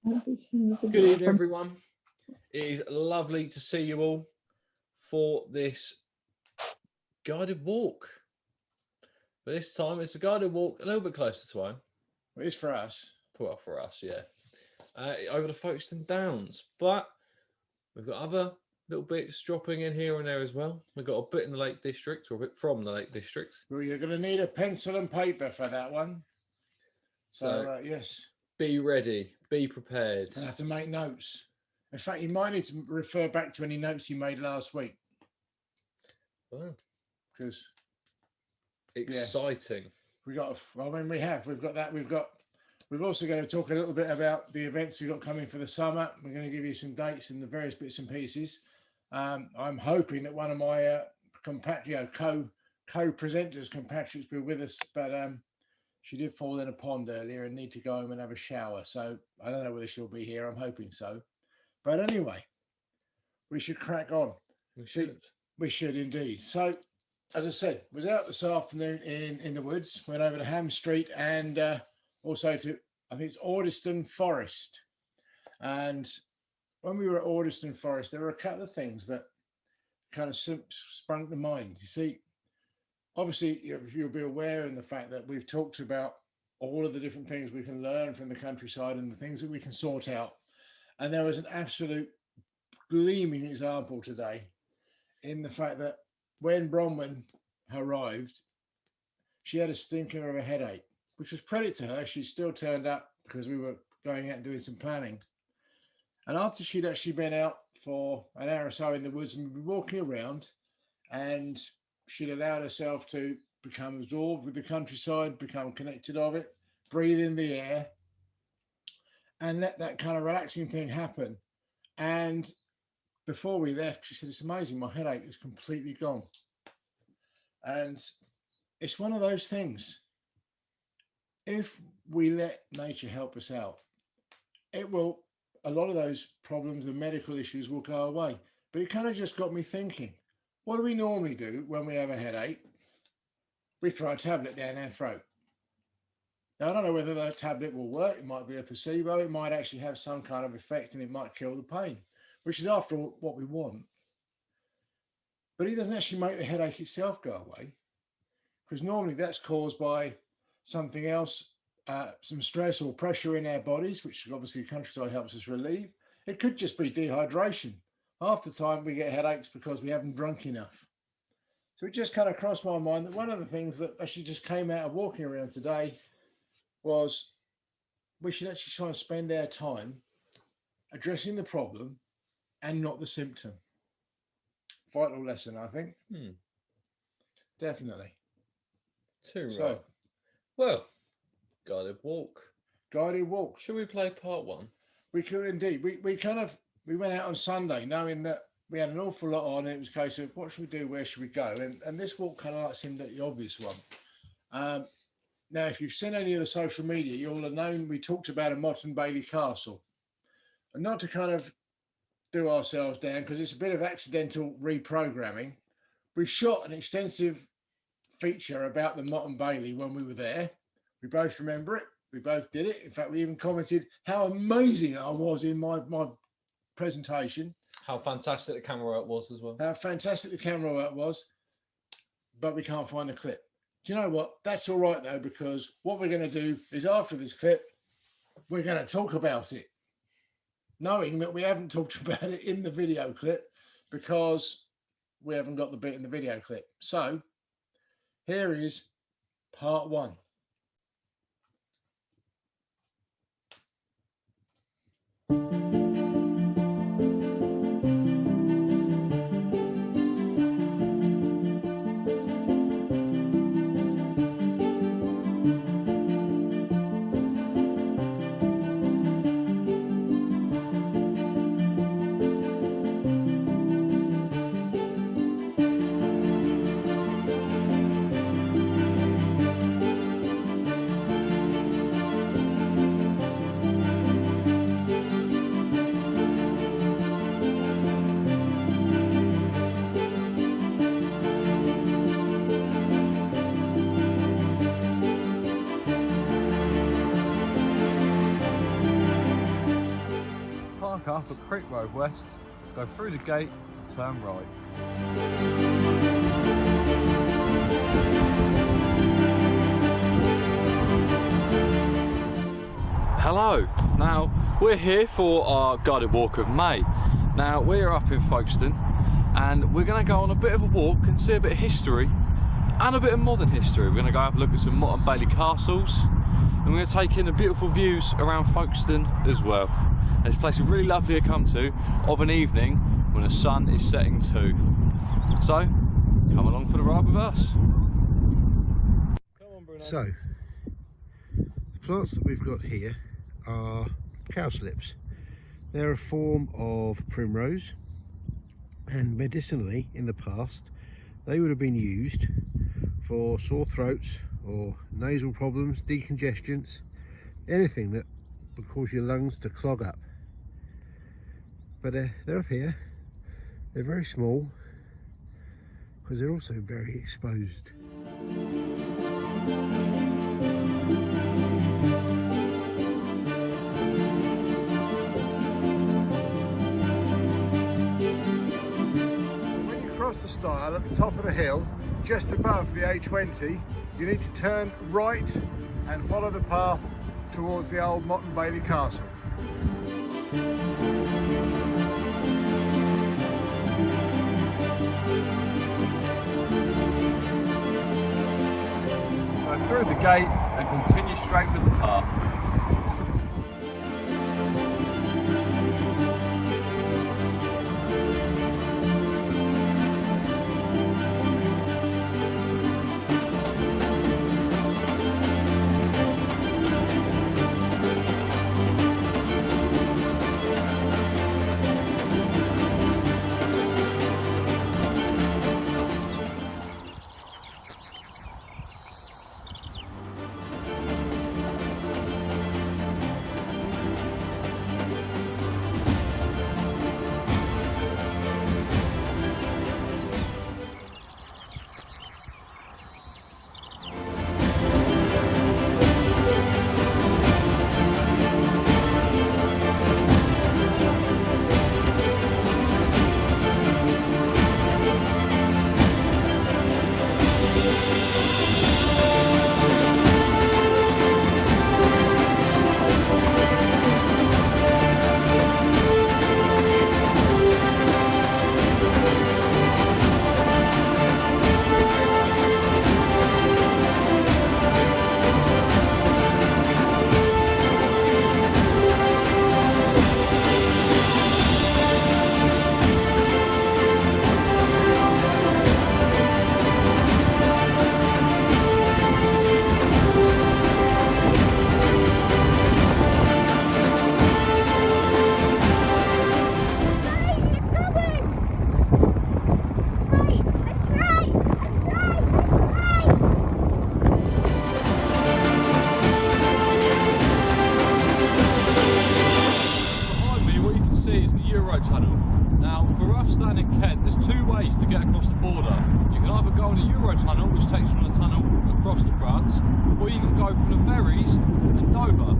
Good evening, everyone. It is lovely to see you all for this guided walk. But this time, it's a guided walk a little bit closer to home. It is for us. Well, for us, yeah. Over the Folkestone Downs. But we've got other little bits dropping in here and there as well. We've got a bit in the Lake District, or a bit from the Lake District. Well, you're going to need a pencil and paper for that one. So yes. Be ready. Be prepared. And have to make notes. In fact, you might need to refer back to any notes you made last week. Wow. Because exciting. We've got that. We've also going to talk a little bit about the events we've got coming for the summer. We're going to give you some dates and the various bits and pieces. I'm hoping that one of my co-presenters, compatriots, will be with us, but she did fall in a pond earlier and need to go home and have a shower. So I don't know whether she'll be here. I'm hoping so. But anyway, we should crack on. We should indeed. So, as I said, was out this afternoon in the woods, went over to Ham Street and also to, I think it's Coniston Forest. And when we were at Coniston Forest, there were a couple of things that kind of sprung to mind. You see, obviously, you'll be aware in the fact that we've talked about all of the different things we can learn from the countryside and the things that we can sort out. And there was an absolute gleaming example today in the fact that when Bronwyn arrived, she had a stinker of a headache, which was credit to her. She still turned up because we were going out and doing some planning. And after she'd actually been out for an hour or so in the woods and we'd be walking around, and she'd allowed herself to become absorbed with the countryside, become connected of it, breathe in the air, and let that kind of relaxing thing happen. And before we left, she said, "It's amazing, my headache is completely gone." And it's one of those things. If we let nature help us out, it will, a lot of those problems, the medical issues will go away. But it kind of just got me thinking, what do we normally do when we have a headache? We throw a tablet down our throat. Now, I don't know whether that tablet will work. It might be a placebo. It might actually have some kind of effect and it might kill the pain, which is after all what we want. But it doesn't actually make the headache itself go away, because normally that's caused by something else, some stress or pressure in our bodies, which obviously the countryside helps us relieve. It could just be dehydration. Half the time we get headaches because we haven't drunk enough. So it just kind of crossed my mind that one of the things that actually just came out of walking around today was we should actually try and spend our time addressing the problem and not the symptom. Vital lesson, I think. Definitely. Too right. Well, guided walk. Guided walk. Should we play part one? We could indeed. We went out on Sunday knowing that we had an awful lot on. And it was a case of what should we do? Where should we go? And this walk kind of like seemed the obvious one. Now, if you've seen any of the social media, you'll have known we talked about a Motte and Bailey Castle. And not to kind of do ourselves down, because it's a bit of accidental reprogramming. We shot an extensive feature about the Motte and Bailey when we were there. We both remember it. We both did it. In fact, we even commented how amazing I was in my presentation. How fantastic the camera work was as well. How fantastic the camera work was. But we can't find a clip. Do you know what? That's all right, though, because what we're going to do is after this clip, we're going to talk about it, knowing that we haven't talked about it in the video clip because we haven't got the bit in the video clip. So here is part one. park up at Creek Road West, go through the gate, turn right. Hello, now we're here for our guided walk of May. Now we're up in Folkestone and we're going to go on a bit of a walk and see a bit of history and a bit of modern history. We're going to go have a look at some Motte and Bailey Castles and we're going to take in the beautiful views around Folkestone as well. And this place is really lovely to come to of an evening when the sun is setting too. So come along for the ride with us. Come on, Bruno. So the plants that we've got here are cowslips. They're a form of primrose, and medicinally in the past they would have been used for sore throats or nasal problems, decongestions, anything that would cause your lungs to clog up. But they're up here, they're very small because they're also very exposed. Across the stile at the top of the hill, just above the A20, you need to turn right and follow the path towards the old Motte and Bailey Castle. Go through the gate and continue straight with the path. To get across the border. You can either go on the Euro tunnel, which takes from the tunnel across the France, or you can go from the ferries and Dover.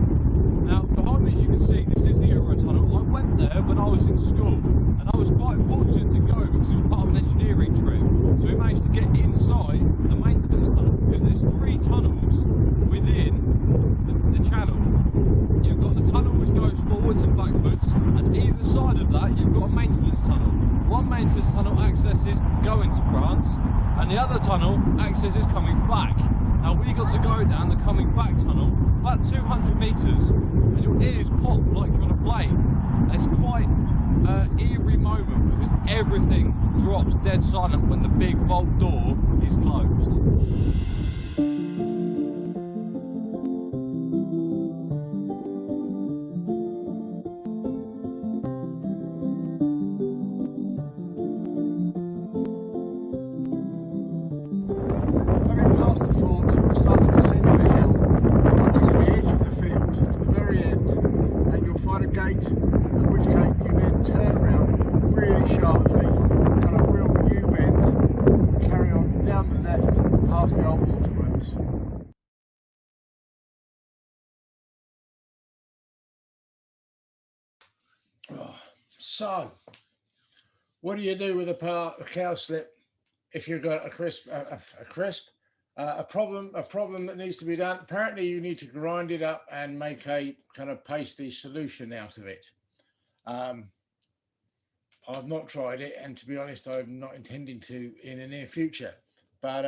Now, behind me, as you can see, this is the Euro tunnel. I went there when I was in school, and I was quite fortunate to go because it was part of an engineering trip. So we managed to get inside the maintenance tunnel because there's 3 tunnels within the channel. You've got the tunnel which goes forwards and backwards, and either side of that, you've got a maintenance tunnel. One maintenance tunnel accesses going to France, and the other tunnel accesses coming back. Now we got to go down the coming back tunnel about 200 metres, and your ears pop like you're on a plane. And it's quite an eerie moment because everything drops dead silent when the big vault door is closed. Past the fort, started descending the hill, nothing at the edge of the field to the very end, and you'll find a gate, at which gate you then turn around really sharply, kind of real U-bend, carry on down the left past the old waterworks. So, what do you do with a cowslip if you've got a problem that needs to be done? Apparently, you need to grind it up and make a kind of pasty solution out of it. I've not tried it, and to be honest, I'm not intending to in the near future. But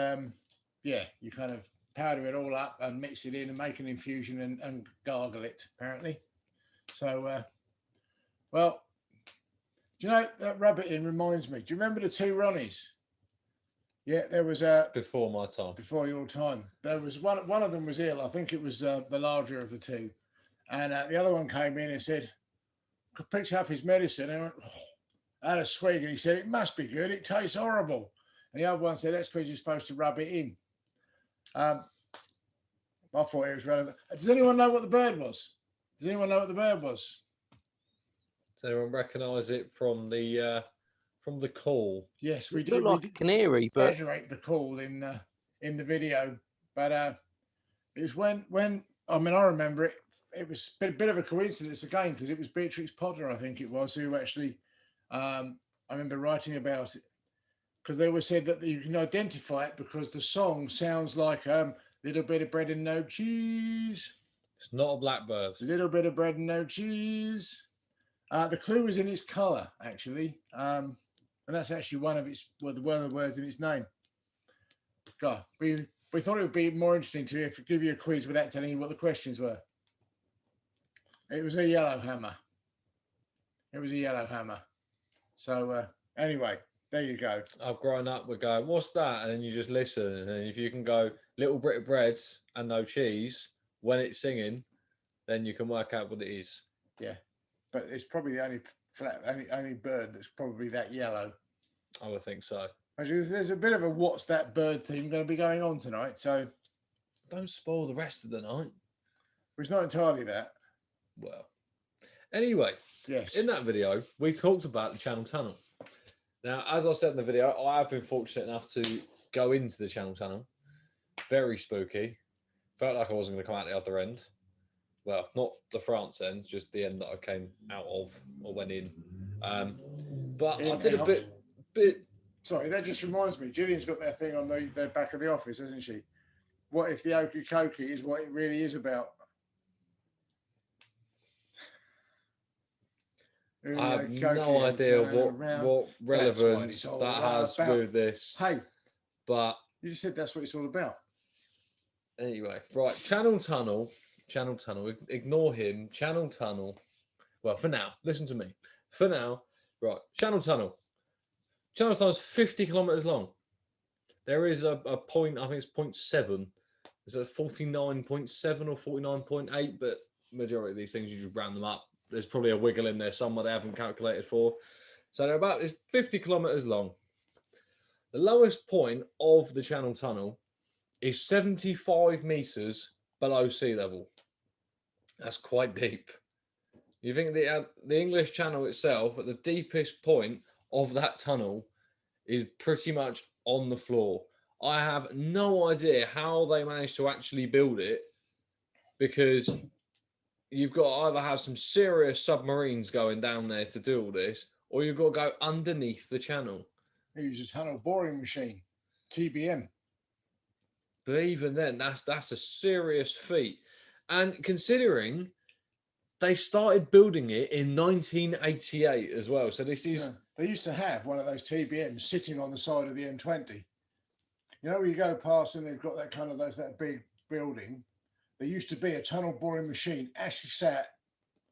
yeah, you kind of powder it all up and mix it in and make an infusion and gargle it, apparently. So, well, do you know, that rabbit in reminds me, do you remember the two Ronnies? Yeah, there was a... Before my time. Before your time. There was one of them was ill. I think it was the larger of the two. And the other one came in and said, picked up his medicine and went, oh, had a swig, and he said, it must be good. It tastes horrible. And the other one said, that's because you're supposed to rub it in. I thought it was relevant. Does anyone know what the bird was? Does anyone know what the bird was? Does anyone recognise it from the call? Yes, we It did. looked like a canary, but exaggerate the call in the video. But it was when I mean, I remember it. It was a bit of a coincidence again, because it was Beatrix Potter, I think it was, who actually I remember writing about it, because they were said that you can identify it because the song sounds like little bit of bread and no cheese. It's not a blackbird. A little bit of bread and no cheese. The clue is in its colour, actually, and that's actually one of the words in its name. God, we thought it would be more interesting to give you a quiz without telling you what the questions were. It was a yellow hammer. It was a yellow hammer. So anyway, there you go. I've grown up with going, what's that? And then you just listen. And if you can go, little bit of bread and no cheese when it's singing, then you can work out what it is. Yeah, but it's probably the only bird that's probably that yellow. I would think so. Actually, there's a bit of a what's that bird thing going to be going on tonight. So don't spoil the rest of the night. It's not entirely that. Well, anyway, yes. In that video, we talked about the Channel Tunnel. Now, as I said in the video, I have been fortunate enough to go into the Channel Tunnel. Very spooky. Felt like I wasn't going to come out the other end. Well, not the France end, just the end that I came out of or went in. But I did a bit. Sorry, that just reminds me. Gillian's got that thing on the back of the office, hasn't she? What if the Okie Kokie is what it really is about? I have no idea what relevance that has with this. Hey, but you just said that's what it's all about. Anyway, right, Channel Tunnel. Ignore him. Channel Tunnel. Well, for now, listen to me. For now, right, Channel Tunnel. Channel Tunnel is 50 kilometers long. There is a point, I think it's 0.7. It's a 49.7 or 49.8, but majority of these things you just round them up. There's probably a wiggle in there somewhere they haven't calculated for. So they're about 50 kilometers long. The lowest point of the Channel Tunnel is 75 meters below sea level. That's quite deep. You think the English Channel itself, at the deepest point of that tunnel, is pretty much on the floor. I have no idea how they managed to actually build it, because you've got to either have some serious submarines going down there to do all this, or you've got to go underneath the channel. They use a tunnel boring machine, TBM. But even then, that's a serious feat. And considering they started building it in 1988 as well. So this is... Yeah. They used to have one of those TBMs sitting on the side of the M20. You know, where you go past and they've got that kind of, that big building. There used to be a tunnel boring machine actually sat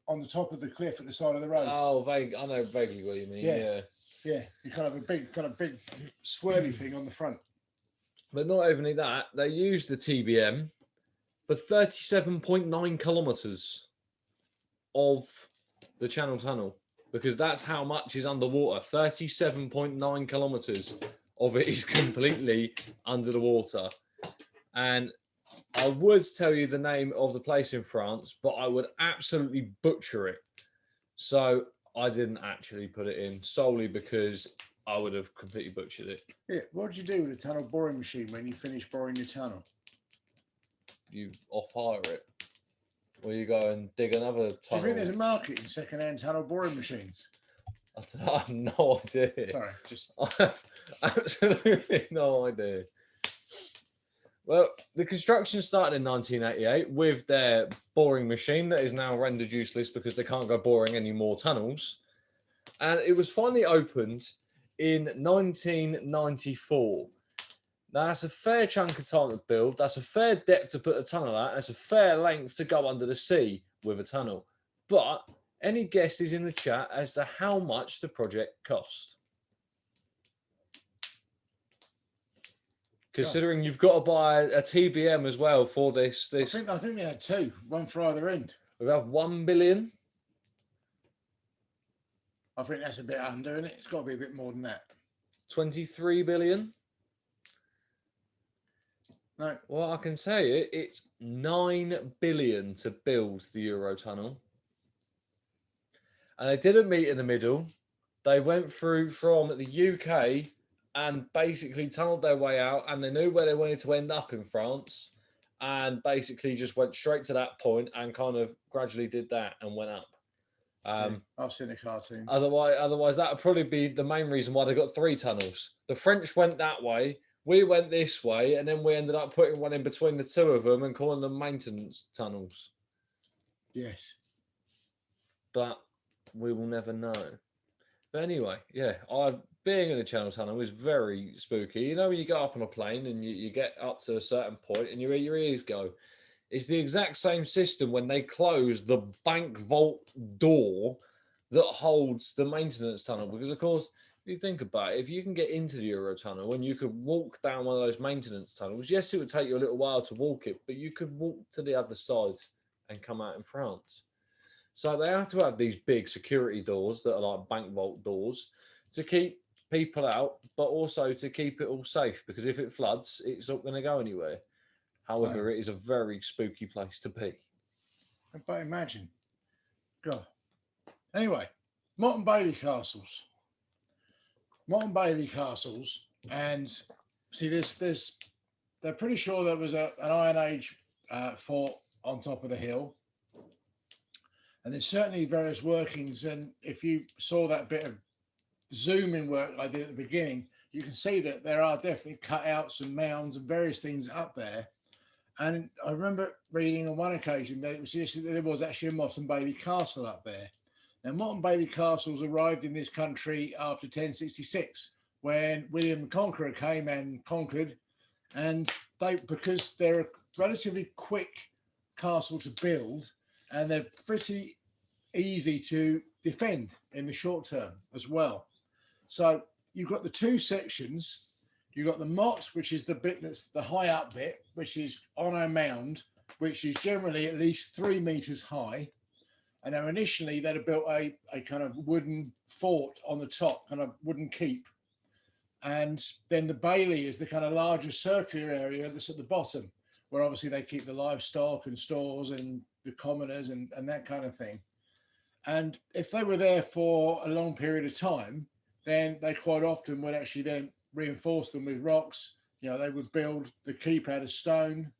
on the top of the cliff at the side of the road. Oh, I know vaguely what you mean. Yeah. You kind of a big swirly thing on the front. But not only that, they used the TBM for 37.9 kilometers of the Channel Tunnel, because that's how much is underwater. 37.9 kilometers of it is completely under the water. And I would tell you the name of the place in France, but I would absolutely butcher it. So I didn't actually put it in, solely because I would have completely butchered it. Yeah, what did you do with a tunnel boring machine when you finish boring your tunnel? You off-hire it. Or you go and dig another tunnel. Do you think there's a market in second-hand tunnel boring machines? I don't know, I have no idea. Sorry, just I have absolutely no idea. Well, the construction started in 1988 with their boring machine that is now rendered useless because they can't go boring any more tunnels. And it was finally opened in 1994. Now, that's a fair chunk of time to build. That's a fair depth to put a tunnel at. That's a fair length to go under the sea with a tunnel. But any guesses in the chat as to how much the project cost? Considering you've got to buy a TBM as well for this. I think they had two, one for either end. We have 1 billion. I think that's a bit under, isn't it? It's got to be a bit more than that. 23 billion. No. Well, I can tell you, it's 9 billion to build the Eurotunnel. And they didn't meet in the middle. They went through from the UK and basically tunneled their way out, and they knew where they wanted to end up in France, and basically just went straight to that point and kind of gradually did that and went up. I've seen a cartoon. Otherwise, that would probably be the main reason why they got 3 tunnels. The French went that way, we went this way, and then we ended up putting one in between the two of them and calling them maintenance tunnels. Yes. But we will never know. But anyway, yeah, being in a Channel Tunnel is very spooky. You know, when you go up on a plane and you get up to a certain point and your ears go. It's the exact same system when they close the bank vault door that holds the maintenance tunnel. Because, of course, if you think about it, if you can get into the Eurotunnel and you could walk down one of those maintenance tunnels, yes, it would take you a little while to walk it, but you could walk to the other side and come out in France. So they have to have these big security doors that are like bank vault doors to keep people out, but also to keep it all safe, because if it floods, it's not going to go anywhere. However, It is a very spooky place to be. But imagine. God. Anyway, Motte and Bailey Castles. Motte and Bailey Castles, and see, they're pretty sure there was an Iron Age fort on top of the hill. And there's certainly various workings. And if you saw that bit of zoom-in work I did at the beginning, you can see that there are definitely cutouts and mounds and various things up there. And I remember reading on one occasion that it was suggested that there was actually a Motte and Bailey Castle up there. Now, Motte and Bailey Castles arrived in this country after 1066, when William the Conqueror came and conquered. And because they're a relatively quick castle to build, and they're pretty easy to defend in the short term as well. So you've got the two sections. You've got the motte, which is the bit that's the high up bit, which is on a mound, which is generally at least 3 meters high. And now initially they'd have built a kind of wooden fort on the top, kind of wooden keep. And then the bailey is the kind of larger circular area that's at the bottom, where obviously they keep the livestock and stores and the commoners and that kind of thing. And if they were there for a long period of time, then they quite often would actually then reinforce them with rocks. You know, they would build the keep out of stone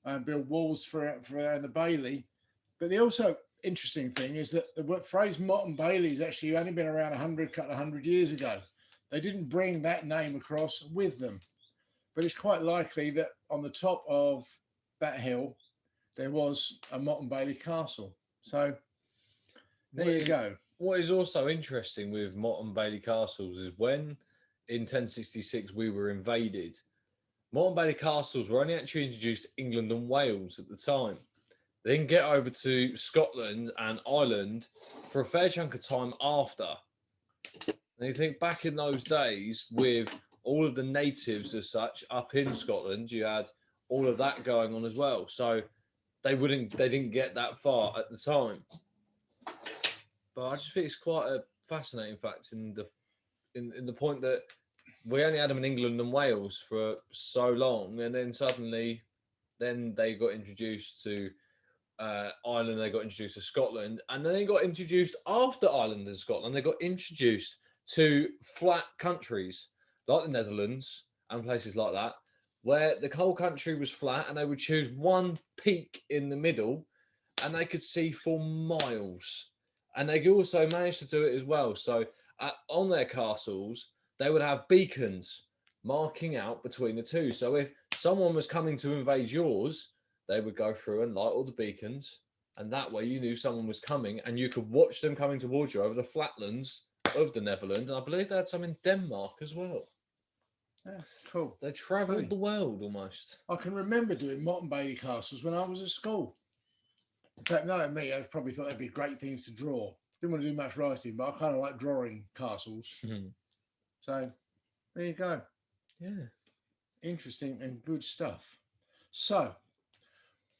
and build walls for around the bailey. But the also interesting thing is that the phrase Motte and Bailey has actually only been around a couple of hundred years ago. They didn't bring that name across with them. But it's quite likely that on the top of that hill, there was a Motte and Bailey Castle. So there you go. What is also interesting with Motte and Bailey Castles is when in 1066 we were invaded, Motte and Bailey Castles were only actually introduced to England and Wales at the time. They didn't get over to Scotland and Ireland for a fair chunk of time after. And you think back in those days with all of the natives as such up in Scotland, you had all of that going on as well. So they didn't get that far at the time. But I just think it's quite a fascinating fact in the point that we only had them in England and Wales for so long, and then suddenly then they got introduced to Ireland, they got introduced to Scotland, and then they got introduced after Ireland and Scotland, they got introduced to flat countries like the Netherlands and places like that, where the whole country was flat and they would choose one peak in the middle and they could see for miles. And they also managed to do it as well. So on their castles, they would have beacons marking out between the two. So if someone was coming to invade yours, they would go through and light all the beacons, and that way you knew someone was coming, and you could watch them coming towards you over the flatlands of the Netherlands. And I believe they had some in Denmark as well. Yeah, cool. They travelled the world almost. I can remember doing Motte and Bailey Castles when I was at school. In fact, knowing me, I probably thought they'd be great things to draw. Didn't want to do much writing, but I kind of like drawing castles. So there you go. Yeah. Interesting and good stuff. So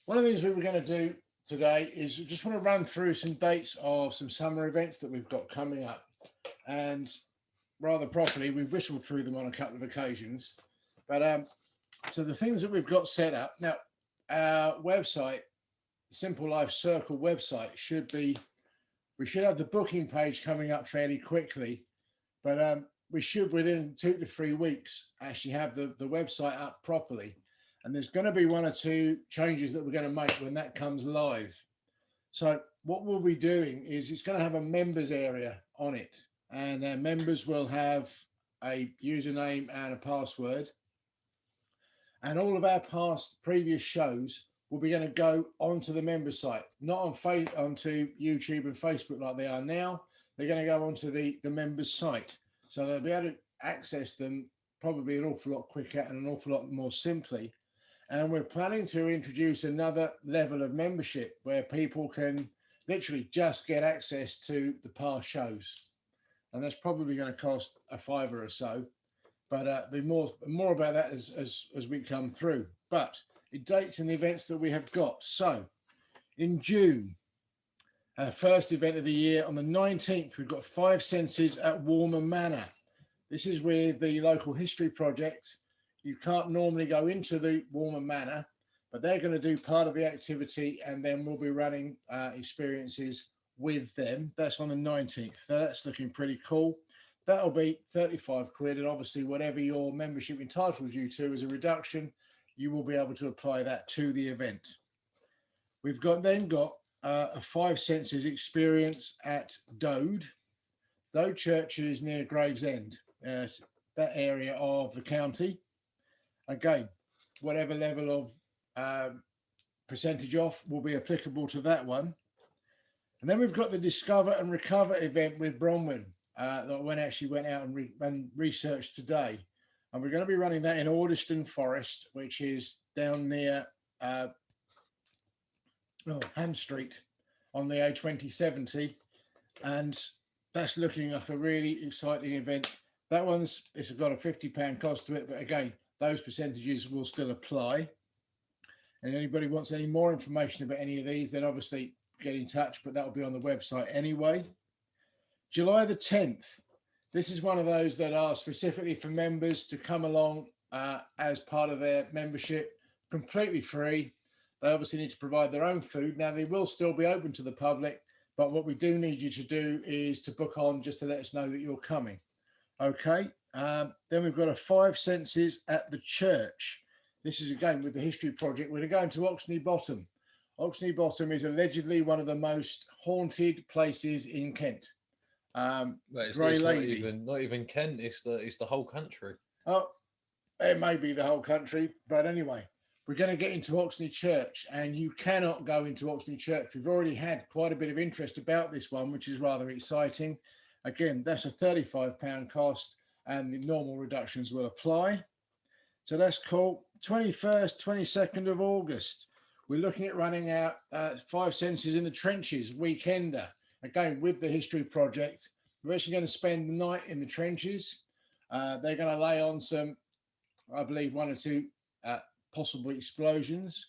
one of the things we were going to do today is just want to run through some dates of some summer events that we've got coming up. And rather properly, we've whistled through them on a couple of occasions. But so the things that we've got set up now, our website, Simple Life Circle website, we should have the booking page coming up fairly quickly, but we should within 2 to 3 weeks actually have the website up properly. And there's going to be 1 or 2 changes that we're going to make when that comes live. So what we'll be doing is it's going to have a members area on it, and members will have a username and a password, and all of our previous shows will be going to go onto the member site, not onto YouTube and Facebook like they are now. They're going to go onto the members site, so they'll be able to access them probably an awful lot quicker and an awful lot more simply. And we're planning to introduce another level of membership where people can literally just get access to the past shows. And that's probably going to cost a £5 or so, but be more about that as we come through. But the dates and the events that we have got. So in June, our first event of the year on the 19th, we've got 5 Senses at Warmer Manor. This is with the local history project. You can't normally go into the Warmer Manor, but they're going to do part of the activity, and then we'll be running experiences with them. That's on the 19th. So that's looking pretty cool. That'll be 35 quid, and obviously whatever your membership entitles you to as a reduction, you will be able to apply that to the event. We've got a 5 Senses experience at Dode. Dode Church is near Gravesend, that area of the county. Again, whatever level of percentage off will be applicable to that one. And then we've got the Discover and Recover event with Bronwyn that I actually went out and researched today. And we're going to be running that in Alderston Forest, which is down near Ham Street on the A2070. And that's looking like a really exciting event. That it's got a £50 cost to it, but again, those percentages will still apply. And anybody wants any more information about any of these, then obviously get in touch, but that'll be on the website anyway. July the 10th. This is one of those that are specifically for members to come along as part of their membership, completely free. They obviously need to provide their own food. Now, they will still be open to the public, but what we do need you to do is to book on just to let us know that you're coming. Okay. Then we've got a 5 Senses at the church. This is again with the history project. We're going to Oxney Bottom. Oxney Bottom is allegedly one of the most haunted places in Kent. It's not even Kent. It's the whole country. Oh, it may be the whole country, but anyway, we're going to get into Oxney Church, and you cannot go into Oxney Church. We've already had quite a bit of interest about this one, which is rather exciting. Again, that's a £35 cost, and the normal reductions will apply. So that's cool. 21st, 22nd of August. We're looking at running out 5 Senses in the Trenches weekender. Again, with the history project, we're actually going to spend the night in the trenches. They're going to lay on some, I believe, 1 or 2 possible explosions,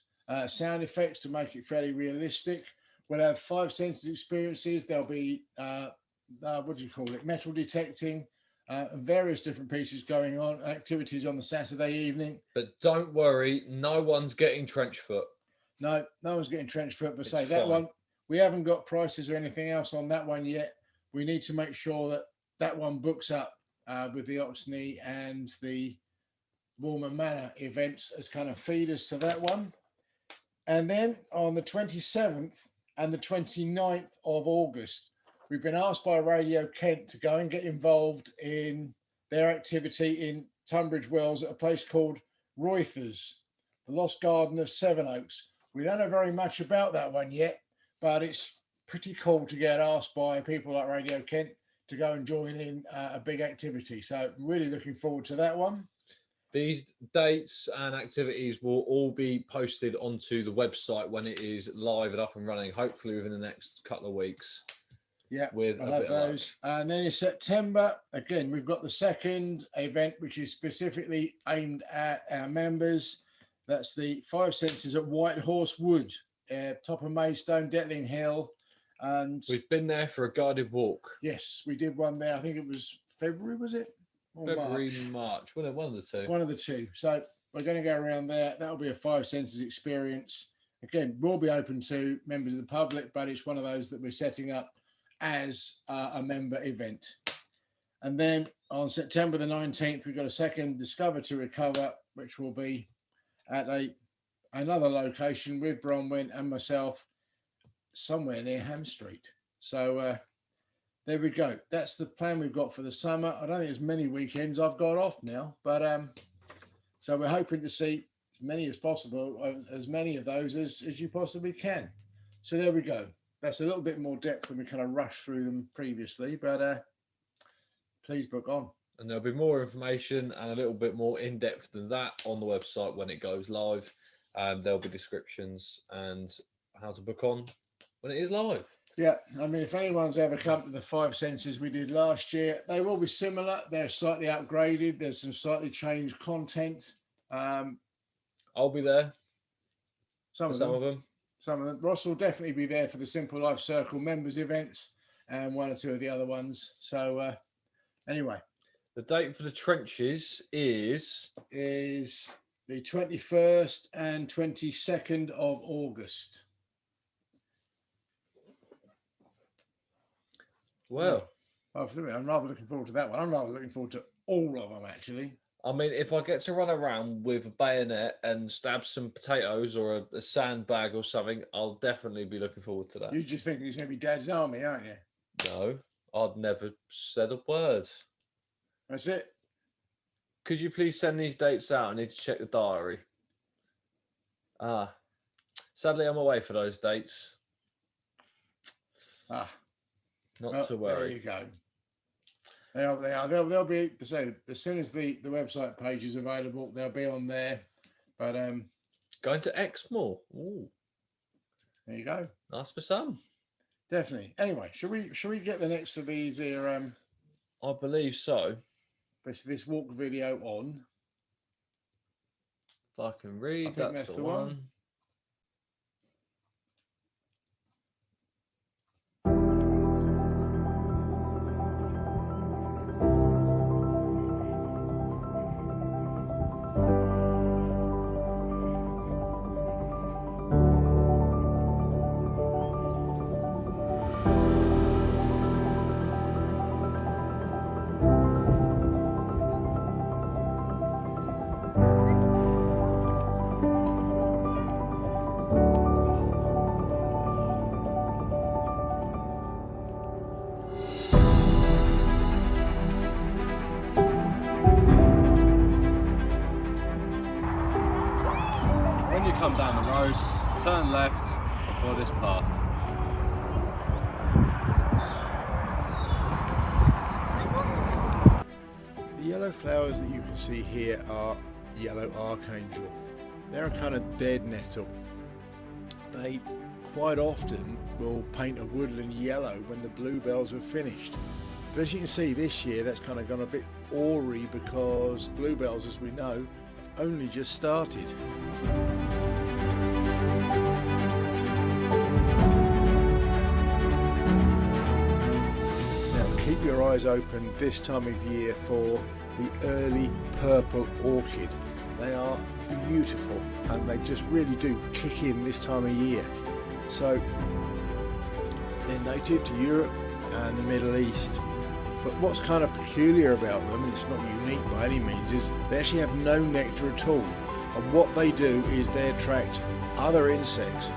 sound effects to make it fairly realistic. We'll have 5 Senses experiences. There'll be, metal detecting, and various different pieces going on, activities on the Saturday evening. But don't worry, no one's getting trench foot. No one's getting trench foot, but say that one, we haven't got prices or anything else on that one yet. We need to make sure that one books up with the Oxney and the Warmer Manor events as kind of feeders to that one. And then on the 27th and the 29th of August, we've been asked by Radio Kent to go and get involved in their activity in Tunbridge Wells at a place called Roythers, the Lost Garden of Sevenoaks. We don't know very much about that one yet, but it's pretty cool to get asked by people like Radio Kent to go and join in a big activity. So really looking forward to that one. These dates and activities will all be posted onto the website when it is live and up and running, hopefully within the next couple of weeks. Yeah, with I'll have those. And then in September, again, we've got the second event, which is specifically aimed at our members. That's the 5 Senses at White Horse Wood, top of Maidstone, Detling Hill. And we've been there for a guided walk. Yes, we did one there. I think it was February, was it? Or February, March. One of the two. One of the two. So we're going to go around there. That'll be a 5 Senses experience. Again, will be open to members of the public, but it's one of those that we're setting up as a member event. And then on September the 19th, we've got a second Discover to Recover, which will be at another location with Bronwyn and myself, somewhere near Ham Street. So there we go. That's the plan we've got for the summer. I don't think there's many weekends I've got off now, but so we're hoping to see as many as possible, as many of those as you possibly can. So there we go. That's a little bit more depth than we kind of rushed through them previously, but please book on. And there'll be more information and a little bit more in depth than that on the website when it goes live. There'll be descriptions and how to book on when it is live. Yeah, I mean, if anyone's ever come to the 5 Senses we did last year, they will be similar. They're slightly upgraded. There's some slightly changed content. I'll be there. Some of them. Ross will definitely be there for the Simple Life Circle members events and one or two of the other ones. So anyway. The date for the trenches is the 21st and 22nd of August. Well, I'm rather looking forward to that one. I'm rather looking forward to all of them, actually. I mean, if I get to run around with a bayonet and stab some potatoes or a sandbag or something, I'll definitely be looking forward to that. You just think it's going to be Dad's army, aren't you? No, I'd never said a word. That's it. Could you please send these dates out? I need to check the diary. Sadly, I'm away for those dates. Not to worry. There you go. They are. They'll be, to say, as soon as the website page is available, they'll be on there. But going to Exmoor. Ooh. There you go. Nice for some. Definitely. Anyway, should we get the next of these here? I believe so. This walk video on. If I can read, that's the one. Come down the road, turn left before this path. The yellow flowers that you can see here are yellow archangel. They're a kind of dead nettle. They quite often will paint a woodland yellow when the bluebells have finished. But as you can see this year, that's kind of gone a bit awry because bluebells, as we know, have only just started. Keep your eyes open this time of year for the early purple orchid. They are beautiful and they just really do kick in this time of year. So they're native to Europe and the Middle East. But what's kind of peculiar about them, it's not unique by any means, is they actually have no nectar at all. And what they do is they attract other insects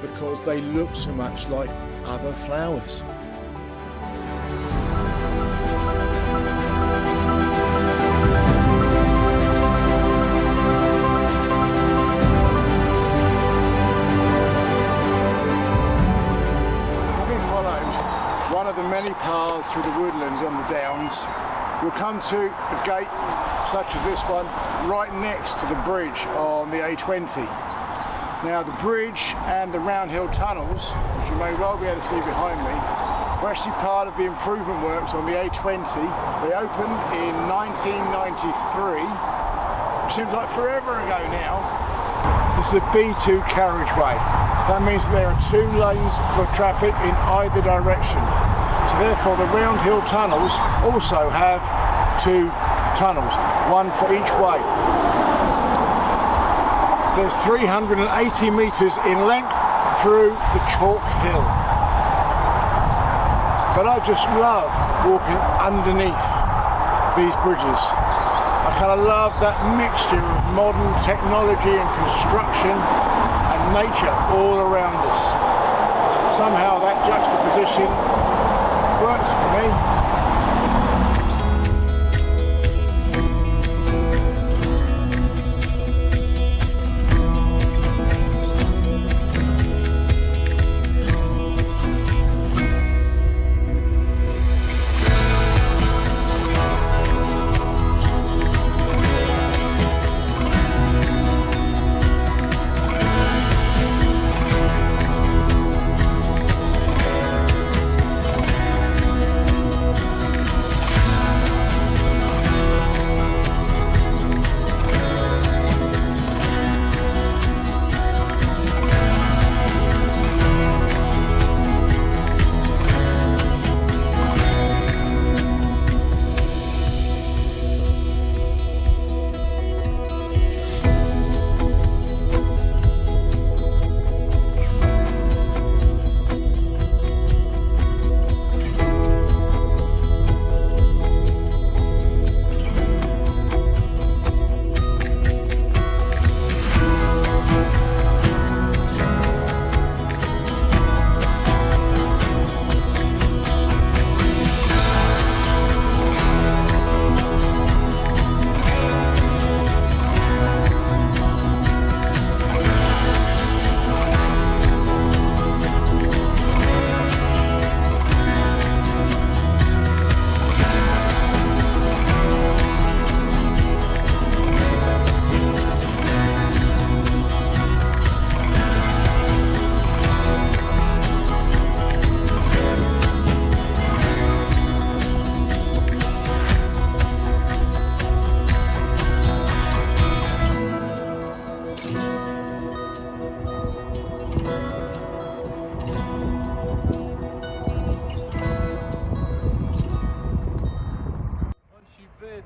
because they look so much like other flowers. many paths through the woodlands on the downs, you'll come to a gate such as this one right next to the bridge on the A20. Now the bridge and the Round Hill tunnels, which you may well be able to see behind me, were actually part of the improvement works on the A20. They opened in 1993, which seems like forever ago now. This is a B2 carriageway. That means that there are 2 lanes for traffic in either direction. So therefore the Round Hill tunnels also have 2 tunnels, one for each way. There's 380 metres in length through the chalk hill. But I just love walking underneath these bridges. I kind of love that mixture of modern technology and construction and nature all around us. Somehow that juxtaposition works for me.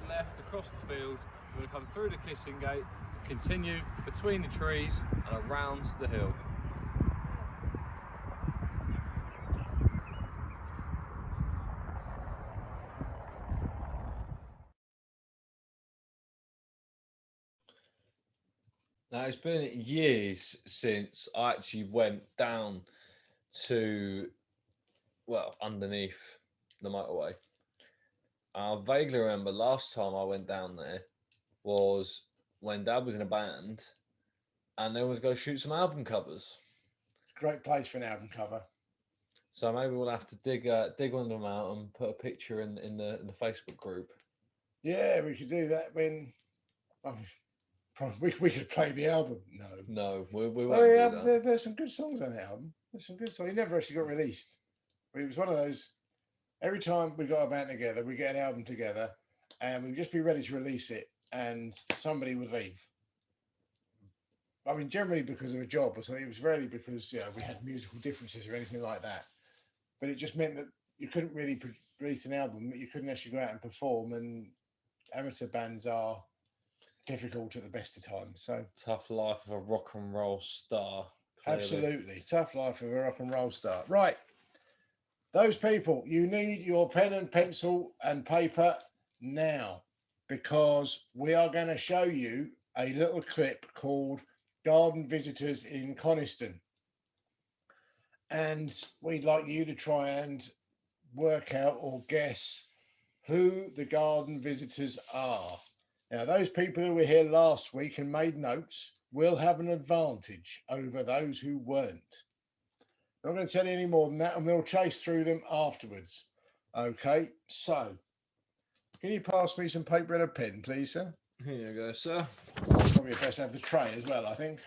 Left across the field, we're going to come through the kissing gate, continue between the trees and around the hill. Now it's been years since I actually went down to, well, underneath the motorway. I vaguely remember last time I went down there was when Dad was in a band and they was going to shoot some album covers. Great place for an album cover. So maybe we'll have to dig one of them out and put a picture in the Facebook group. Yeah, we could do that when we could play the album. No, we won't do that. There's some good songs on the album. There's some good songs. It never actually got released. It was one of those. Every time we got a band together, we get an album together, and we'd just be ready to release it, and somebody would leave. I mean, generally because of a job or something. It was rarely because we had musical differences or anything like that. But it just meant that you couldn't really release an album, that you couldn't actually go out and perform, and amateur bands are difficult at the best of times. So tough life of a rock and roll star. Clearly. Absolutely, tough life of a rock and roll star. Right. Those people, you need your pen and pencil and paper now, because we are going to show you a little clip called Garden Visitors in Coniston. And we'd like you to try and work out or guess who the garden visitors are. Now, those people who were here last week and made notes will have an advantage over those who weren't. I'm not going to tell you any more than that, and we'll chase through them afterwards. Okay, so can you pass me some paper and a pen, please, sir? Here you go, sir. Probably best to have the tray as well, I think.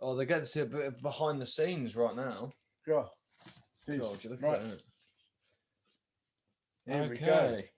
Oh, they're getting to see a bit of behind the scenes right now. Sure. God, you look Right. at that. Here we go. Okay.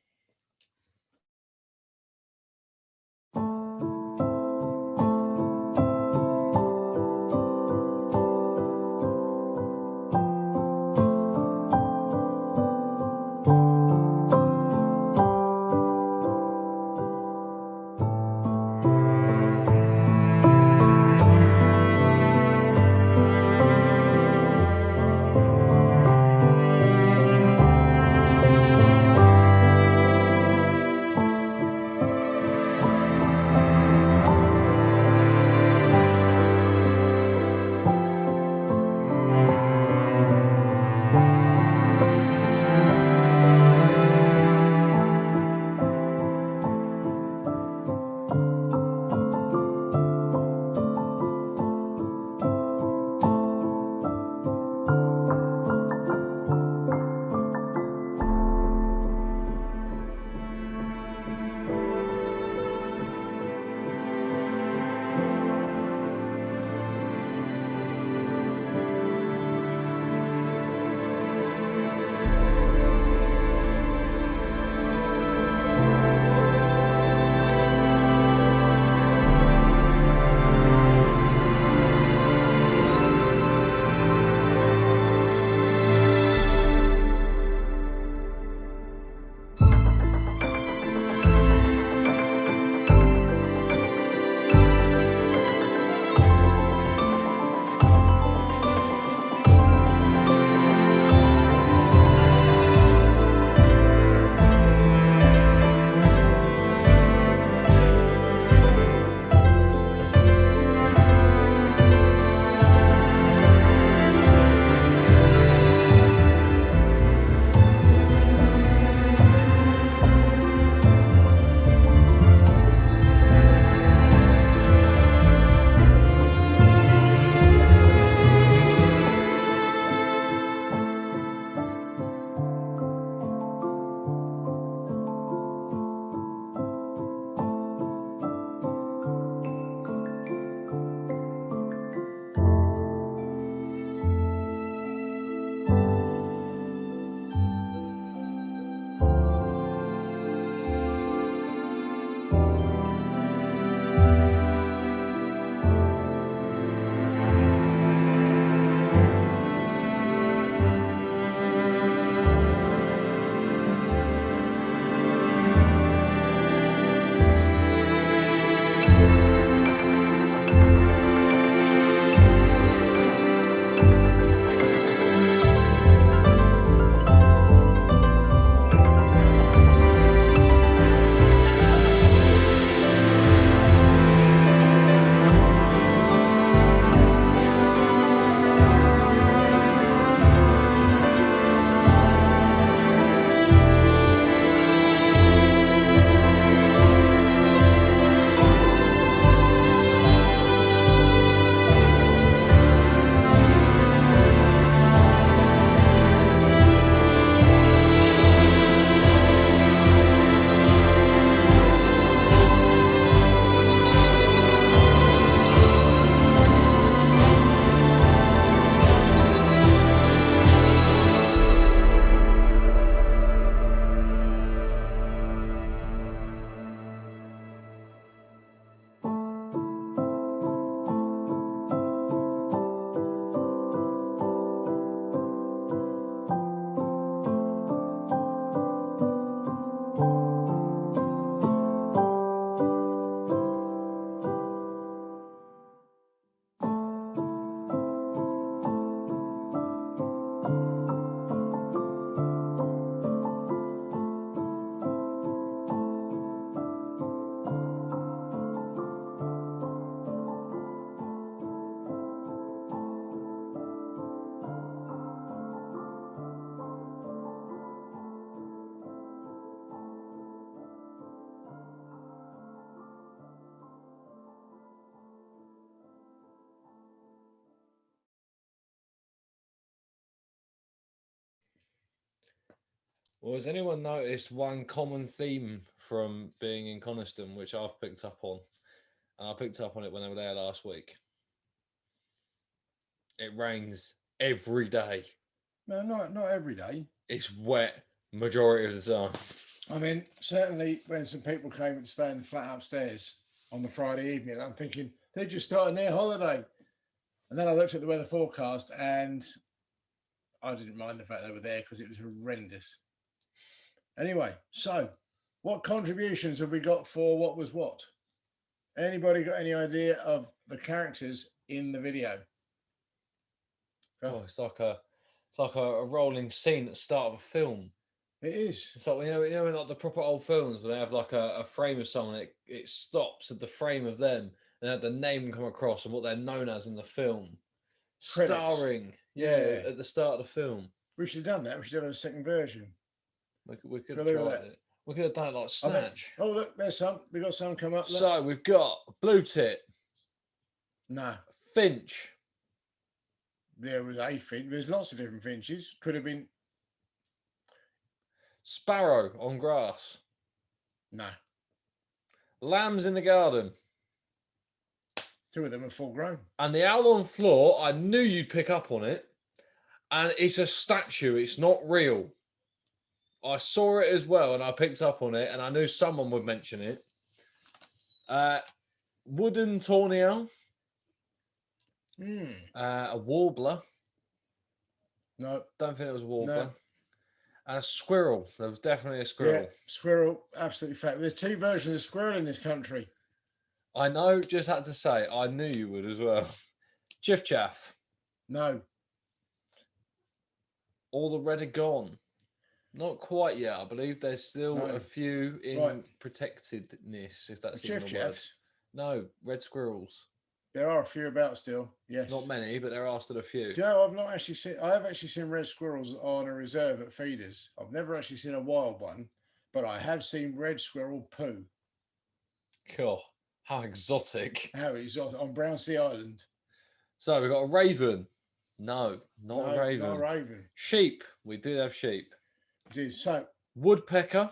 Well, has anyone noticed one common theme from being in Coniston, which I've picked up on? And I picked up on it when I was there last week. It rains every day. No, not every day. It's wet majority of the time. I mean, certainly when some people came and stayed in the flat upstairs on the Friday evening, I'm thinking they're just starting their holiday. And then I looked at the weather forecast and I didn't mind the fact they were there because it was horrendous. Anyway, so what contributions have we got for what was what? Anybody got any idea of the characters in the video? Oh, it's like a rolling scene at the start of a film. It is. It's like, you know, in like the proper old films where they have like a frame of someone, it stops at the frame of them and they have the name come across and what they're known as in the film. Credits. Starring, yeah, at the start of the film. We should have done that. We should have had a second version. We could have tried it. We could have done it like Snatch. Oh, look, there's some. We got some come up. Look. So we've got Blue Tit. No. Finch. There was a finch. There's lots of different finches. Could have been. Sparrow on grass. No. Lambs in the garden. 2 of them are full grown. And the owl on floor, I knew you'd pick up on it. And it's a statue. It's not real. I saw it as well and I picked up on it and I knew someone would mention it. Wooden tawny owl. A warbler. No. Don't think it was a warbler. No. And a squirrel. There was definitely a squirrel. Yeah, squirrel. Absolutely fact. There's 2 versions of squirrel in this country. I know, just had to say, I knew you would as well. Chiff Chaff. No. All the red are gone. Not quite yet. I believe there's still a few in protectedness, if that's even a word. No, red squirrels. There are a few about still. Yes. Not many, but there are still a few. Do you know, I've not actually seen. I have actually seen red squirrels on a reserve at feeders. I've never actually seen a wild one, but I have seen red squirrel poo. Cool. How exotic. How exotic on Brownsea Island. So we've got a raven. No, not a raven. Not a raven. Sheep. We did have sheep. So woodpecker.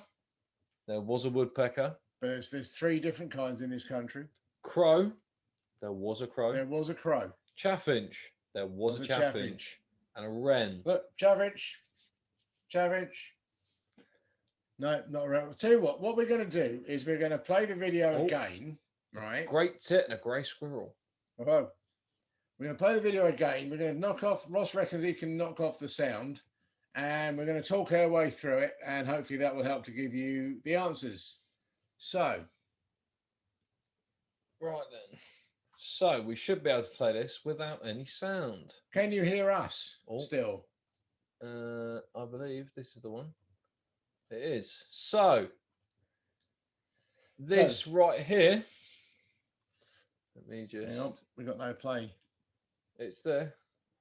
There was a woodpecker. But there's 3 different kinds in this country. Crow. There was a crow. There was a crow. Chaffinch. There was a chaffinch. And a wren. Look, chaffinch. Chaffinch. No, not a wren. I'll tell you what we're going to do is we're going to play the video again, right? Great tit and a grey squirrel. Oh, we're going to play the video again. We're going to knock off, Ross reckons he can knock off the sound, and we're going to talk our way through it, and hopefully that will help to give you the answers. So. Right then. So we should be able to play this without any sound. Can you hear us still? I believe this is the one. It is. So this right here. Let me just. Hang on, we got no play. It's there.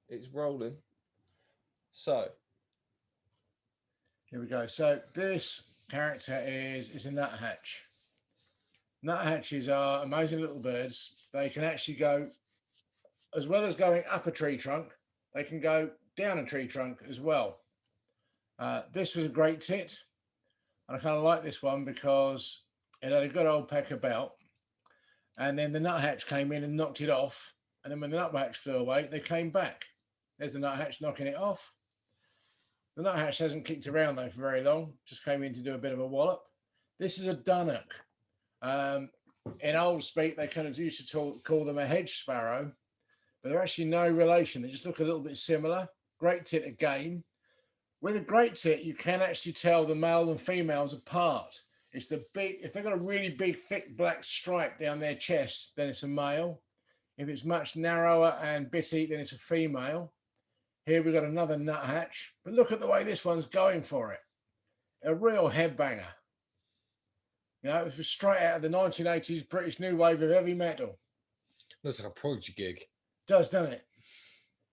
It's rolling. So here we go. So this character is a nuthatch. Nuthatches are amazing little birds. They can actually go, as well as going up a tree trunk, they can go down a tree trunk as well. This was a great tit. And I kind of like this one because it had a good old peck about. And then the nuthatch came in and knocked it off. And then when the nuthatch flew away, they came back. There's the nuthatch knocking it off. The nuthatch hasn't kicked around though for very long. Just came in to do a bit of a wallop. This is a dunnock. In old speak, they kind of used to call them a hedge sparrow, but they're actually no relation. They just look a little bit similar. Great tit again. With a great tit, you can actually tell the male and females apart. It's the big, if they've got a really big, thick black stripe down their chest, then it's a male. If it's much narrower and bitty, then it's a female. Here we've got another nuthatch, but look at the way this one's going for it. A real headbanger. You know, it was straight out of the 1980s British new wave of heavy metal. Looks like a prodigy gig. Does, doesn't it?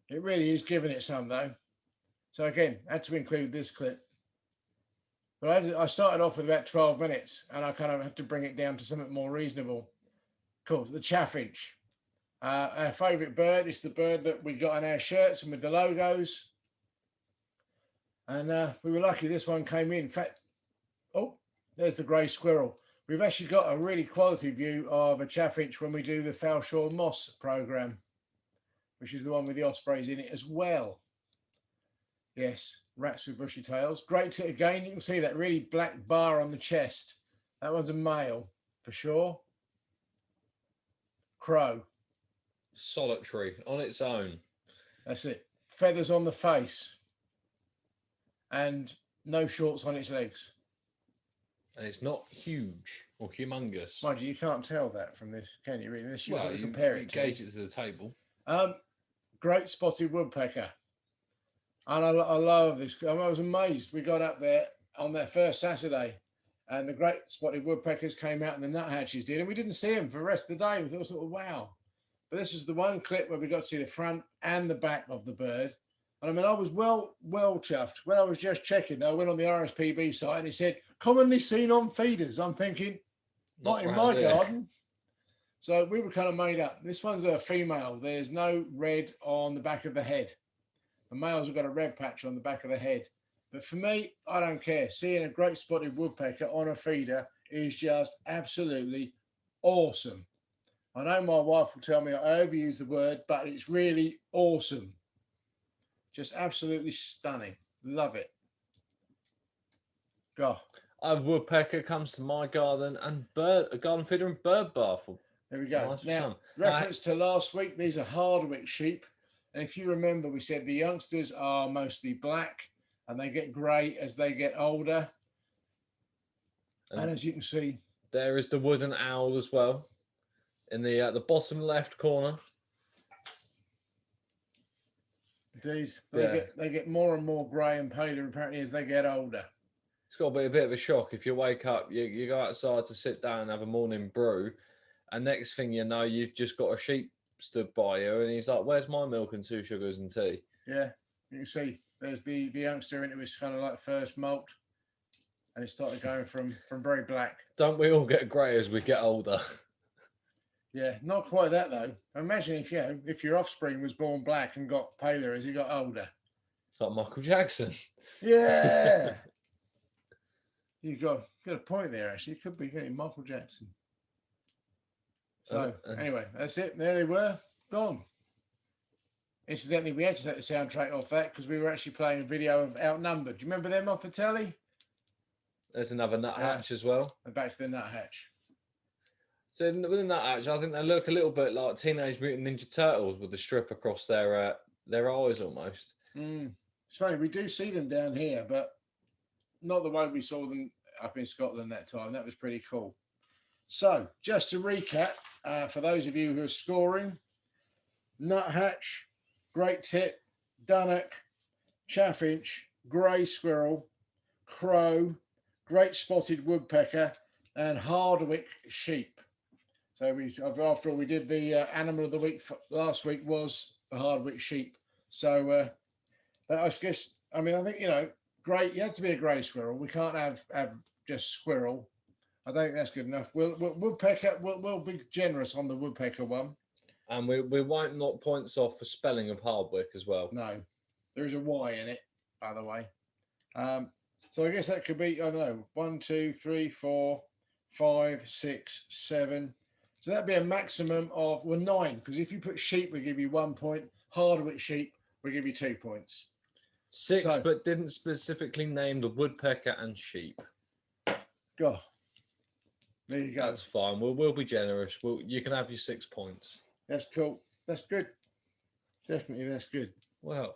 It really is giving it some, though. So again, had to include this clip. But I started off with about 12 minutes, and I kind of had to bring it down to something more reasonable. Cool, the chaffinch. Our favourite bird is the bird that we got on our shirts and with the logos. And we were lucky this one came in. In fact, oh, there's the grey squirrel. We've actually got a really quality view of a chaffinch when we do the Falshore Moss program, which is the one with the ospreys in it as well. Yes, rats with bushy tails. Great tit again. You can see that really black bar on the chest. That one's a male for sure. Crow. Solitary on its own. That's it. Feathers on the face. And no shorts on its legs. And it's not huge or humongous. Mind you, you can't tell that from this, can you? Really? Unless you Well, compare you it gauge it to the table. Great spotted woodpecker. And I love this. I was amazed. We got up there on that first Saturday and the great spotted woodpeckers came out and the nuthatches did. And we didn't see them for the rest of the day. We thought, sort of, wow. But this is the one clip where we got to see the front and the back of the bird. And I mean, I was well chuffed. When I was just checking, I went on the RSPB site and it said, commonly seen on feeders. I'm thinking, not in my garden. So we were kind of made up. This one's a female. There's no red on the back of the head. The males have got a red patch on the back of the head. But for me, I don't care. Seeing a great spotted woodpecker on a feeder is just absolutely awesome. I know my wife will tell me I overuse the word, but it's really awesome. Just absolutely stunning. Love it. Go. A woodpecker comes to my garden and a garden feeder and bird bath. There we go. Nice now, reference to last week, these are Hardwick sheep. And if you remember, we said the youngsters are mostly black and they get grey as they get older. And as you can see, there is the wooden owl as well in the bottom left corner. These they get more and more grey and paler apparently as they get older. It's got to be a bit of a shock if you wake up, you go outside to sit down and have a morning brew, and next thing you know, you've just got a sheep stood by you, and he's like, "Where's my milk and 2 sugars and tea?" Yeah, you can see there's the youngster in it was kind of like first molt, and it started going from very black. Don't we all get grey as we get older? Yeah, not quite that though. Imagine if your offspring was born black and got paler as he got older. It's like Michael Jackson. Yeah. You got a point there, actually. It could be getting Michael Jackson. So anyway, that's it. There they were, gone. Incidentally, we had to take the soundtrack off that because we were actually playing a video of Outnumbered. Do you remember them off the telly? There's another nuthatch as well. And back to the nuthatch. So with the nuthatch, I think they look a little bit like Teenage Mutant Ninja Turtles with the strip across their eyes almost. It's funny, we do see them down here, but not the way we saw them up in Scotland that time. That was pretty cool. So just to recap, for those of you who are scoring, nuthatch, great tit, dunnock, chaffinch, grey squirrel, crow, great spotted woodpecker, and Hardwick sheep. So after all, we did the animal of the week last week was the Hardwick sheep. So I guess, I think, great. You have to be a grey squirrel. We can't have just squirrel. I think that's good enough. Woodpecker, we'll be generous on the woodpecker one. And we won't knock points off for spelling of Hardwick as well. No, there is a Y in it, by the way. So I guess that could be, I don't know, 1, 2, 3, 4, 5, 6, 7. So that'd be a maximum of 9. Because if you put sheep, we give you 1 point. Hardwick sheep, we give you 2 points. 6, but didn't specifically name the woodpecker and sheep. Go. There you go. That's fine. We'll be generous. You can have your 6 points. That's cool. That's good. Definitely, that's good. Well,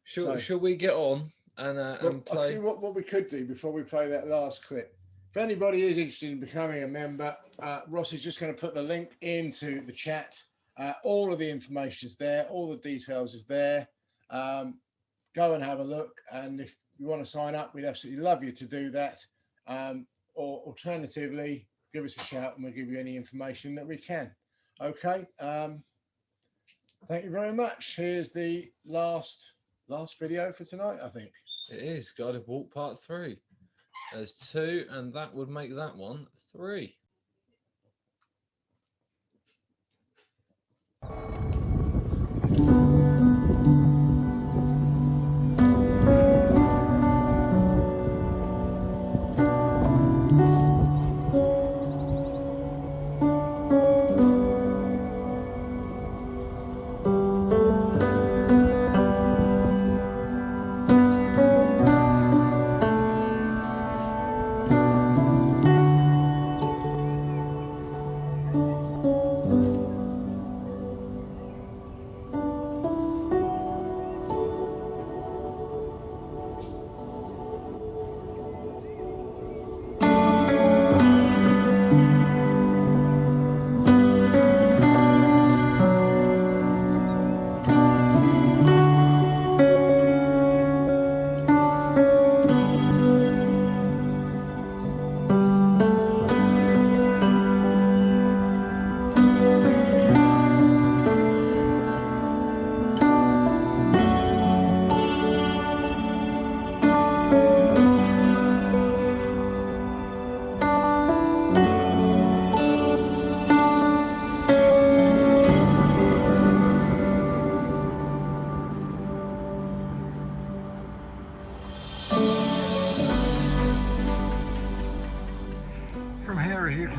shall we get on and play? I think what we could do before we play that last clip. If anybody is interested in becoming a member, Ross is just going to put the link into the chat. All of the information is there. All the details is there. Go and have a look. And if you want to sign up, we'd absolutely love you to do that. Or alternatively, give us a shout and we'll give you any information that we can. Okay. Thank you very much. Here's the last video for tonight, I think. It is Guided Walk Part 3. There's 2, and that would make that one 3.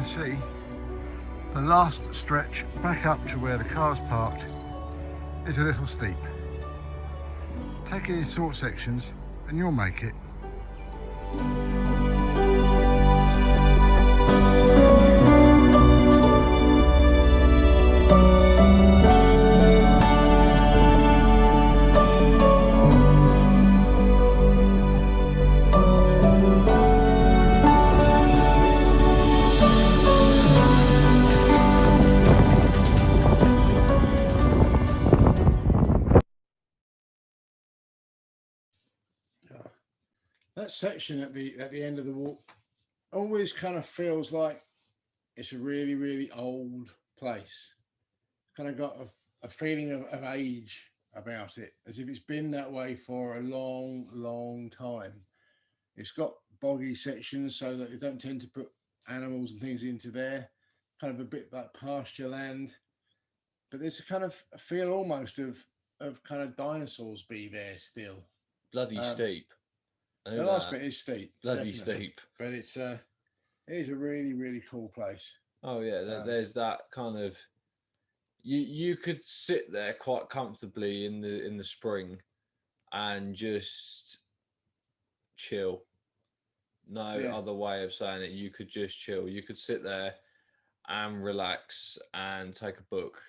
see, the last stretch back up to where the car's parked is a little steep. Take it in short sections and you'll make it. That section at the end of the walk always kind of feels like it's a really, really old place. Kind of got a feeling of age about it, as if it's been that way for a long, long time. It's got boggy sections so that they don't tend to put animals and things into there, kind of a bit like pasture land. But there's a kind of a feel almost of kind of dinosaurs be there still. Bloody steep. The last bit is steep. Bloody definitely. steep. But it is a really, really cool place. Oh yeah, there's that kind of you could sit there quite comfortably in the spring and just chill. No other way of saying it. You could just chill. You could sit there and relax and take a book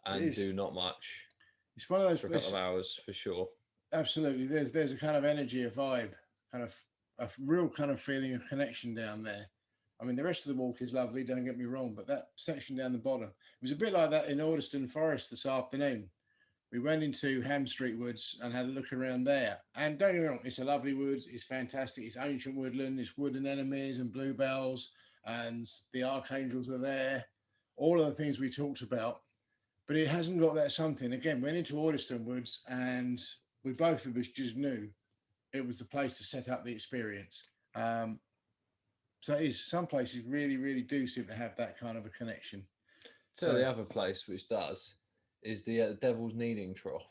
and do not much. It's one of those for a couple of hours for sure. Absolutely. There's a kind of energy, a vibe, kind of a real kind of feeling of connection down there. I mean, the rest of the walk is lovely, don't get me wrong, but that section down the bottom, it was a bit like that in Alderston Forest this afternoon. We went into Ham Street Woods and had a look around there. And don't get me wrong, it's a lovely woods, it's fantastic, it's ancient woodland, it's wood anemones and bluebells, and the archangels are there, all of the things we talked about. But it hasn't got that something. Again, went into Alderston Woods and we both of us just knew it was the place to set up the experience. So it is, some places really, really do seem to have that kind of a connection. So the other place which does is the Devil's Kneading Trough.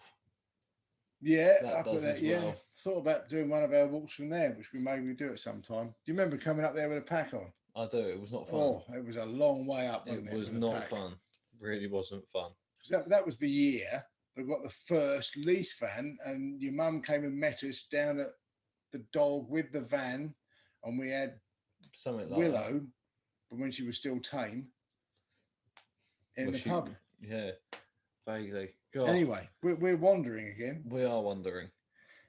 Yeah, that does as well. Thought about doing one of our walks from there, which we maybe do at some time. Do you remember coming up there with a pack on? I do. It was not fun. Oh, it was a long way up. It was not fun. Really wasn't fun. That was the year they got the first lease van, and your mum came and met us down at the Dog with the van, and we had something like Willow, that. But when she was still tame, in the pub. Yeah, vaguely. God. Anyway, we're wandering again. We are wandering.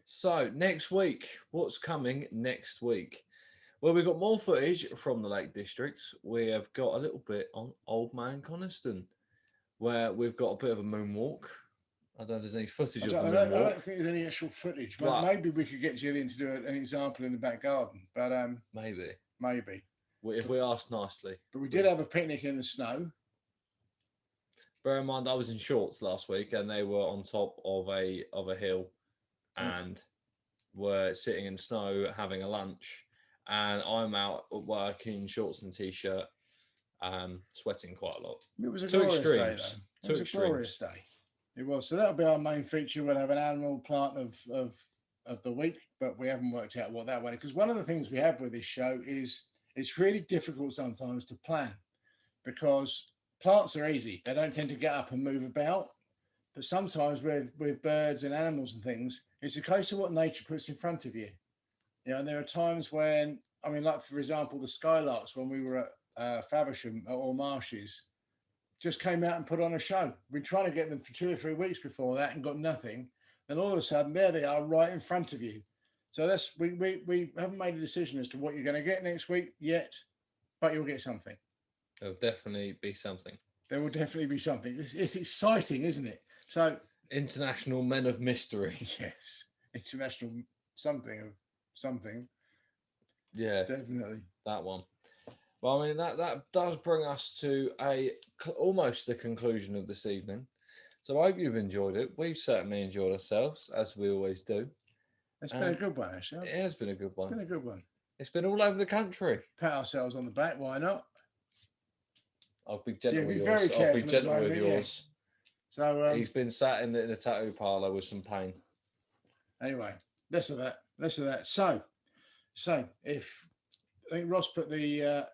So next week, what's coming next week? Well, we've got more footage from the Lake District. We have got a little bit on Old Man Coniston, where we've got a bit of a moonwalk. I don't know if there's any footage of the moonwalk. I don't think there's any actual footage. But maybe we could get Gillian to do an example in the back garden. But maybe. If we asked nicely. But we did have a picnic in the snow. Bear in mind, I was in shorts last week, and they were on top of a hill, and were sitting in snow having a lunch. And I'm out at work in shorts and t-shirt, sweating quite a lot. It was a glorious day, though. It was a glorious day. It was. So that'll be our main feature. We'll have an animal plant of the week, but we haven't worked out what that one is. Because one of the things we have with this show is it's really difficult sometimes to plan, because plants are easy. They don't tend to get up and move about. But sometimes with birds and animals and things, it's a case of what nature puts in front of you. You know, and there are times when, I mean, like, for example, the skylarks, when we were at Faversham or Marshes, just came out and put on a show. We've been trying to get them for 2 or 3 weeks before that and got nothing. Then all of a sudden, there they are right in front of you. So that's we haven't made a decision as to what you're going to get next week yet, but you'll get something. There'll definitely be something. There will definitely be something. It's exciting, isn't it? So International Men of Mystery. Yes, international something. Yeah, definitely that one. Well, I mean, that does bring us to almost the conclusion of this evening. So I hope you've enjoyed it. We've certainly enjoyed ourselves, as we always do. It's been a good one, actually. It has been a good one. It's been a good one. It's been all over the country. Pat ourselves on the back. Why not? I'll be gentle with yours. I'll be gentle with yours. So he's been sat in the tattoo parlour with some pain. Anyway, less of that. So if I think Ross put the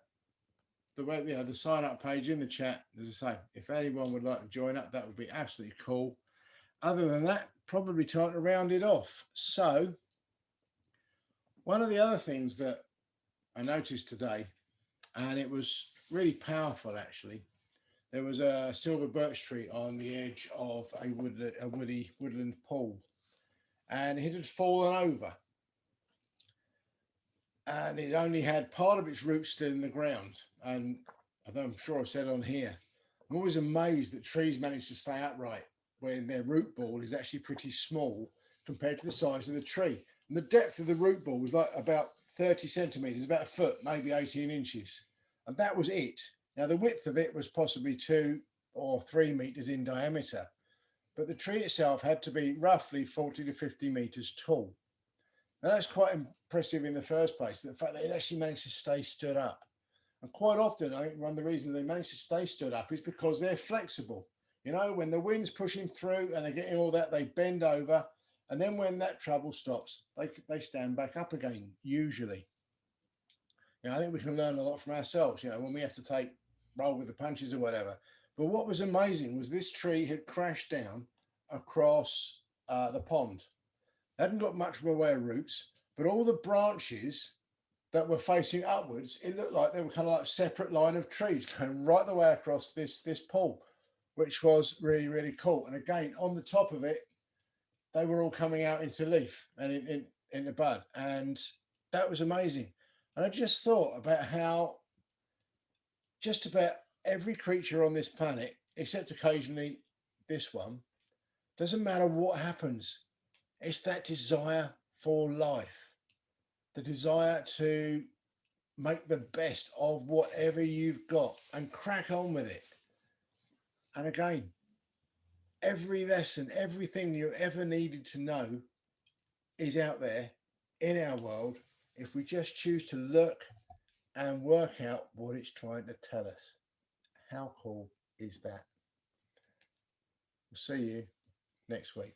the sign up page in the chat. As I say, if anyone would like to join up, that would be absolutely cool. Other than that, probably time to round it off. So one of the other things that I noticed today, and it was really powerful actually, there was a silver birch tree on the edge of a woody woodland pool, and it had fallen over, and it only had part of its roots still in the ground. And I'm sure I've said on here, I'm always amazed that trees manage to stay upright when their root ball is actually pretty small compared to the size of the tree. And the depth of the root ball was like about 30 centimeters, about a foot, maybe 18 inches. And that was it. Now, the width of it was possibly 2 or 3 meters in diameter, but the tree itself had to be roughly 40 to 50 meters tall. Now, that's quite impressive in the first place, the fact that it actually managed to stay stood up. And quite often, I think one of the reasons they manage to stay stood up is because they're flexible. You know, when the wind's pushing through and they're getting all that, they bend over. And then when that trouble stops, they stand back up again, usually. You know, I think we can learn a lot from ourselves, you know, when we have to roll with the punches or whatever. But what was amazing was this tree had crashed down across the pond. It hadn't got much of a way of roots, but all the branches that were facing upwards, it looked like they were kind of like a separate line of trees going right the way across this pool, which was really, really cool. And again, on the top of it, they were all coming out into leaf and in the bud. And that was amazing. And I just thought about how just about every creature on this planet, except occasionally this one, doesn't matter what happens, it's that desire for life, the desire to make the best of whatever you've got and crack on with it. And again, every lesson, everything you ever needed to know is out there in our world if we just choose to look and work out what it's trying to tell us. How cool is that? We'll see you next week.